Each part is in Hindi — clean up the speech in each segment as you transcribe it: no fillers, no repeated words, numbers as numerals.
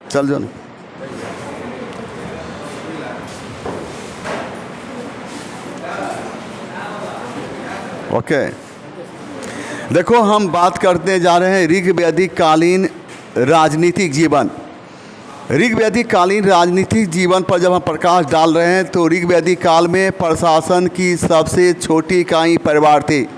चल जो ना। ओके, देखो हम बात करते जा रहे हैं ऋग्वैदिक कालीन राजनीतिक जीवन। ऋग्वैदिक कालीन राजनीतिक जीवन पर जब हम प्रकाश डाल रहे हैं तो ऋग्वैदिक काल में प्रशासन की सबसे छोटी इकाई परिवार थी।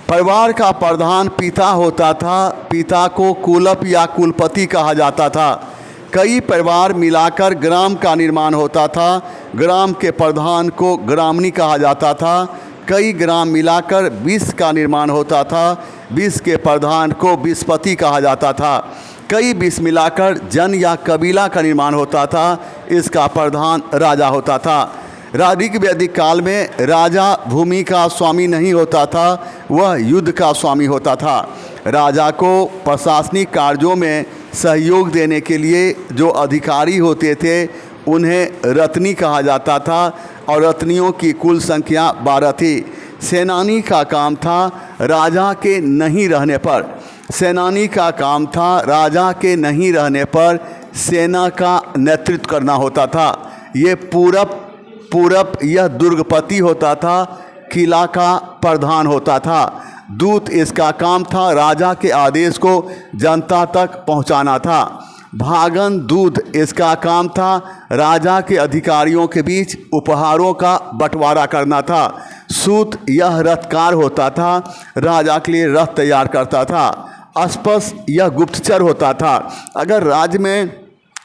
परिवार का प्रधान पिता होता था। पिता को कुलप या कुलपति कहा जाता था। कई परिवार मिलाकर ग्राम का निर्माण होता था। ग्राम के प्रधान को ग्रामणी कहा जाता था। कई ग्राम मिलाकर विष का निर्माण होता था। विष के प्रधान को विषपति कहा जाता था। कई विष मिलाकर जन या कबीला का निर्माण होता था। इसका प्रधान राजा होता था। ऋग्वैदिक काल में राजा भूमि का स्वामी नहीं होता था, वह युद्ध का स्वामी होता था। राजा को प्रशासनिक कार्यों में सहयोग देने के लिए जो अधिकारी होते थे उन्हें रत्नी कहा जाता था और रत्नियों की कुल संख्या 12 थी। सेनानी का काम था राजा के नहीं रहने पर सेना का नेतृत्व करना होता था। ये पूरब यह दुर्गपति होता था। किला का प्रधान होता था। दूत इसका काम था राजा के आदेश को जनता तक पहुंचाना था। भागन दूध इसका काम था राजा के अधिकारियों के बीच उपहारों का बंटवारा करना था। सूत यह रथकार होता था, राजा के लिए रथ तैयार करता था। अस्पस यह गुप्तचर होता था। अगर राज्य में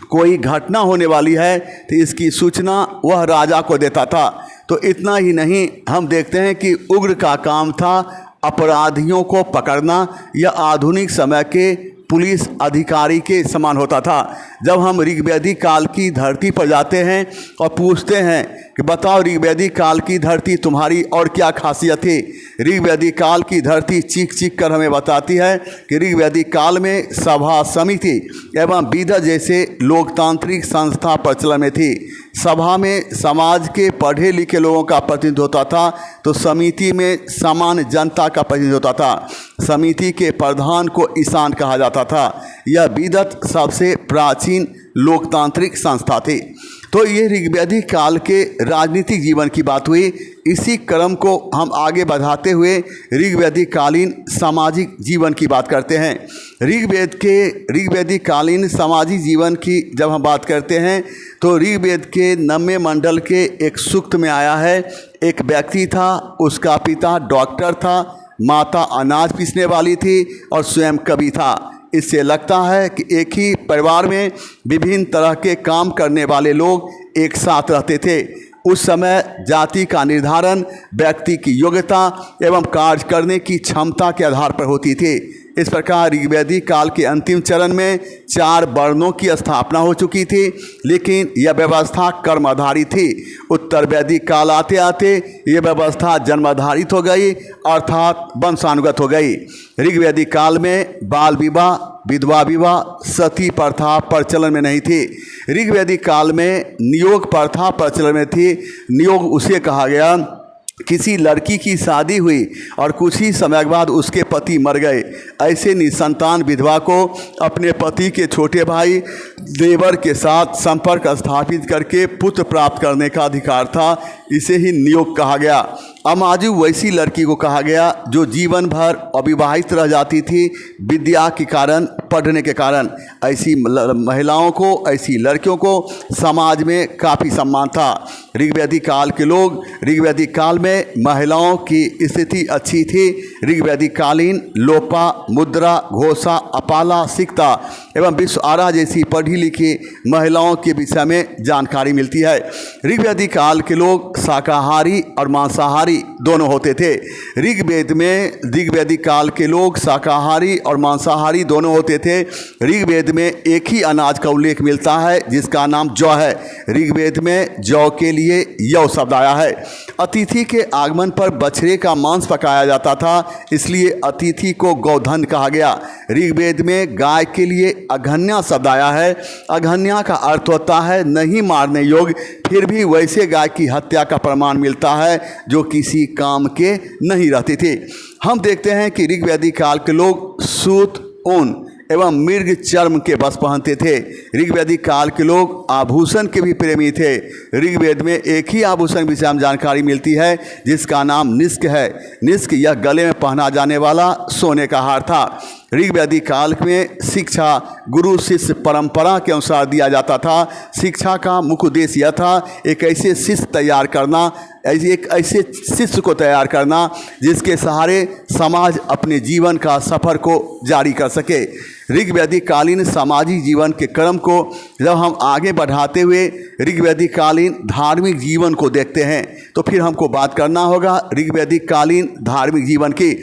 कोई घटना होने वाली है तो इसकी सूचना वह राजा को देता था। तो इतना ही नहीं, हम देखते हैं कि उग्र का काम था अपराधियों को पकड़ना। यह आधुनिक समय के पुलिस अधिकारी के समान होता था। जब हम ऋग्वैदिक काल की धरती पर जाते हैं और पूछते हैं कि बताओ ऋग्वैदिक काल की धरती तुम्हारी और क्या खासियत थी, ऋग्वैदिक काल की धरती चीख चीख कर हमें बताती है कि ऋग्वैदिक काल में सभा समिति एवं विधा जैसे लोकतांत्रिक संस्था प्रचलन में थी। सभा में समाज के पढ़े लिखे लोगों का प्रतिनिधित्व होता था तो समिति में सामान्य जनता का प्रतिनिधित्व होता था। समिति के प्रधान को ईशान कहा जाता था। यह विधत सबसे प्राचीन लोकतांत्रिक संस्था थी। तो ये ऋग्वैदिक काल के राजनीतिक जीवन की बात हुई। इसी क्रम को हम आगे बढ़ाते हुए ऋग्वैदिक कालीन सामाजिक जीवन की बात करते हैं। ऋग्वैदिक कालीन सामाजिक जीवन की जब हम बात करते हैं तो ऋग्वेद के 9वें मंडल के एक सूक्त में आया है, एक व्यक्ति था, उसका पिता डॉक्टर था, माता अनाज पीसने वाली थी और स्वयं कवि था। इससे लगता है कि एक ही परिवार में विभिन्न तरह के काम करने वाले लोग एक साथ रहते थे। उस समय जाति का निर्धारण व्यक्ति की योग्यता एवं कार्य करने की क्षमता के आधार पर होती थी। इस प्रकार ऋग्वैदिक काल के अंतिम चरण में 4 वर्णों की स्थापना हो चुकी थी, लेकिन यह व्यवस्था कर्म आधारित थी। उत्तर वैदिक काल आते आते यह व्यवस्था जन्म आधारित हो गई, अर्थात वंशानुगत हो गई। ऋग्वैदिक काल में बाल विवाह, विधवा विवाह, सती प्रथा प्रचलन में नहीं थी। ऋग्वैदिक काल में नियोग प्रथा प्रचलन में थी। नियोग उसे कहा गया, किसी लड़की की शादी हुई और कुछ ही समय के बाद उसके पति मर गए। ऐसे निसंतान विधवा को अपने पति के छोटे भाई देवर के साथ संपर्क स्थापित करके पुत्र प्राप्त करने का अधिकार था। इसे ही नियोग कहा गया। अमाजु वैसी लड़की को कहा गया जो जीवन भर अविवाहित रह जाती थी विद्या के कारण, पढ़ने के कारण। ऐसी महिलाओं को, ऐसी लड़कियों को समाज में काफ़ी सम्मान था। ऋग्वैदिक काल में महिलाओं की स्थिति अच्छी थी। ऋग्वैदिक कालीन लोपा, मुद्रा, घोषा, अपाला, सिक्ता एवं विश्वारा जैसी पढ़ी लिखी महिलाओं के विषय में जानकारी मिलती है। ऋग्वैदिक काल के लोग शाकाहारी और मांसाहारी दोनों होते थे। ऋग्वैदिक काल के लोग शाकाहारी और मांसाहारी दोनों होते थे। ऋग्वेद में एक ही अनाज का उल्लेख मिलता है जिसका नाम जौ है। ऋग्वेद में जौ के लिए यौ शब्द आया है। अतिथि के आगमन पर बछड़े का मांस पकाया जाता था, इसलिए अतिथि को गौधन कहा गया। ऋग्वेद में गाय के लिए अघन्या शब्द आया है। अघन्या का अर्थ होता है नहीं मारने योग्य, फिर भी वैसे गाय की हत्या का प्रमाण मिलता है जो किसी काम के नहीं रहते थे। हम देखते हैं कि ऋग्वैदिक काल के लोग सूत, ऊन एवं मृग चर्म के वस्त्र पहनते थे। ऋग्वेदिक काल के लोग आभूषण के भी प्रेमी थे। ऋग्वेद में एक ही आभूषण विषय में जानकारी मिलती है जिसका नाम निष्क है। निष्क यह गले में पहना जाने वाला सोने का हार था। ऋग्वेदिक काल में शिक्षा गुरु शिष्य परंपरा के अनुसार दिया जाता था। शिक्षा का मुख्य उद्देश्य यह था एक ऐसे शिष्य तैयार करना, एक ऐसे शिष्य को तैयार करना जिसके सहारे समाज अपने जीवन का सफ़र को जारी कर सके। ऋग्वेदिक कालीन सामाजिक जीवन के क्रम को जब हम आगे बढ़ाते हुए ऋग्वेदिक कालीन धार्मिक जीवन को देखते हैं तो फिर हमको बात करना होगा ऋग्वेदिक कालीन धार्मिक जीवन की।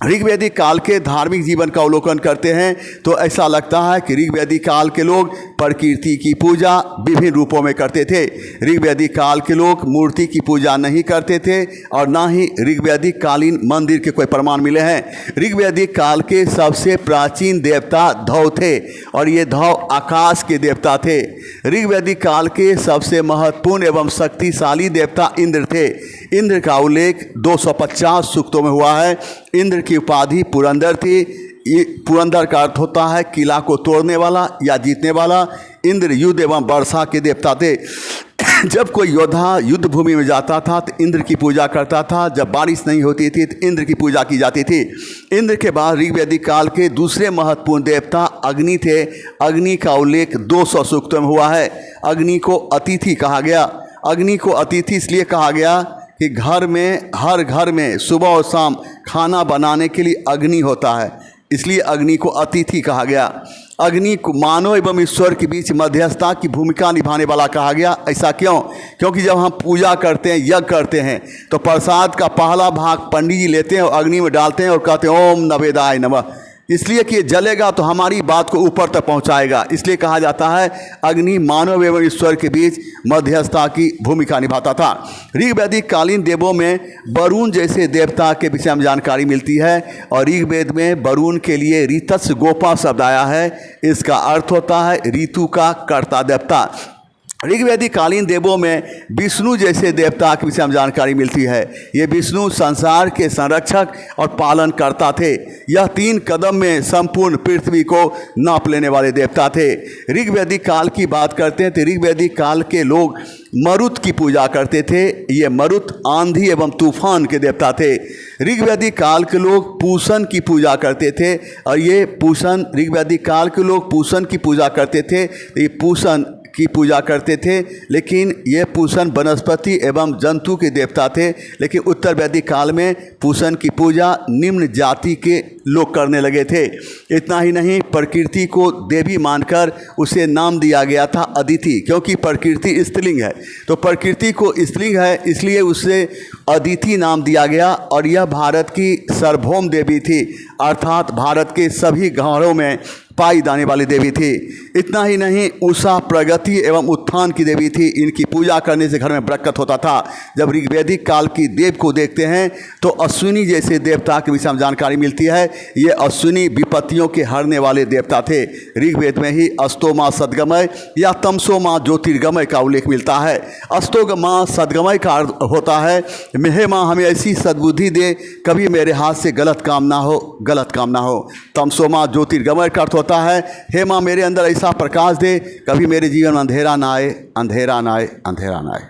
ऋग्वेदिक काल के धार्मिक जीवन का अवलोकन करते हैं तो ऐसा लगता है कि ऋग्वेदिक काल के लोग प्रकृति की पूजा विभिन्न रूपों में करते थे। ऋग्वेदिक काल के लोग मूर्ति की पूजा नहीं करते थे और ना ही ऋग्वेदिक कालीन मंदिर के कोई प्रमाण मिले हैं। ऋग्वेदिक काल के सबसे प्राचीन देवता धौ थे और ये धौ आकाश के देवता थे। ऋग्वेदिक काल के सबसे महत्वपूर्ण एवं शक्तिशाली देवता इंद्र थे। इंद्र का उल्लेख 250 सूक्तों में हुआ है। इंद्र की उपाधि पुरंदर थी। ये पुरंदर का अर्थ होता है किला को तोड़ने वाला या जीतने वाला। इंद्र युद्ध एवं वर्षा के देवता थे। जब कोई योद्धा युद्ध भूमि में जाता था तो इंद्र की पूजा करता था। जब बारिश नहीं होती थी तो इंद्र की पूजा की जाती थी। इंद्र के बाद ऋग्वेदिक काल के दूसरे महत्वपूर्ण देवता अग्नि थे। अग्नि का उल्लेख 200 सूक्तों में हुआ है। अग्नि को अतिथि कहा गया। अग्नि को अतिथि इसलिए कहा गया कि घर में, हर घर में सुबह और शाम खाना बनाने के लिए अग्नि होता है, इसलिए अग्नि को अतिथि कहा गया। अग्नि को मानव एवं ईश्वर के बीच मध्यस्थता की भूमिका निभाने वाला कहा गया। ऐसा क्यों? क्योंकि जब हम पूजा करते हैं, यज्ञ करते हैं तो प्रसाद का पहला भाग पंडित जी लेते हैं और अग्नि में डालते हैं और कहते हैं ओम नवेदाय नमः, इसलिए कि ये जलेगा तो हमारी बात को ऊपर तक पहुंचाएगा। इसलिए कहा जाता है अग्नि मानव एवं ईश्वर के बीच मध्यस्थता की भूमिका निभाता था। ऋग्वेदिक कालीन देवों में वरुण जैसे देवता के विषय में जानकारी मिलती है और ऋग्वेद में वरुण के लिए ऋतस् गोपा शब्द आया है। इसका अर्थ होता है ऋतु का कर्ता देवता। ऋग्वेदिक कालीन देवों में विष्णु जैसे देवता के विषय में जानकारी मिलती है। ये विष्णु संसार के संरक्षक और पालन करता थे। यह 3 कदम में संपूर्ण पृथ्वी को नाप लेने वाले देवता थे। ऋग्वेदिक काल की बात करते हैं तो ऋग्वेदिक काल के लोग मरुत की पूजा करते थे। ये मरुत आंधी एवं तूफान के देवता थे। ऋग्वेदिक काल के लोग पूषण की पूजा करते थे और ये पूषण, ऋग्वेदिक काल के लोग पूषण की पूजा करते थे। ये पूषण की पूजा करते थे, लेकिन ये पूषण वनस्पति एवं जंतु के देवता थे। लेकिन उत्तर वैदिक काल में पूषण की पूजा निम्न जाति के लोग करने लगे थे। इतना ही नहीं, प्रकृति को देवी मानकर उसे नाम दिया गया था अदिति, क्योंकि प्रकृति स्त्रीलिंग है तो प्रकृति को स्त्रीलिंग है इसलिए उसे अदिति नाम दिया गया। और यह भारत की सार्वभौम देवी थी, अर्थात भारत के सभी घरों में पाई जाने वाली देवी थी। इतना ही नहीं, उषा प्रगति एवं उत्थान की देवी थी। इनकी पूजा करने से घर में बरकत होता था। जब ऋग्वेदिक काल की देव को देखते हैं तो अश्विनी जैसे देवता के विषय में जानकारी मिलती है। ये अश्विनी विपत्तियों के हरने वाले देवता थे। ऋग्वेद में ही अस्तोमा सद्गमय या तमसोमा ज्योतिर्गमय का उल्लेख मिलता है। अस्तोमा सद्गमय का अर्थ होता है हे माँ हमें ऐसी सद्बुद्धि दे, कभी मेरे हाथ से गलत काम ना हो, गलत काम ना हो। तमसोमा ज्योतिर्गमय का अर्थ होता है हे माँ मेरे अंदर ऐसा प्रकाश दे, कभी मेरे जीवन में अंधेरा ना आए, अंधेरा ना आए, अंधेरा ना आए।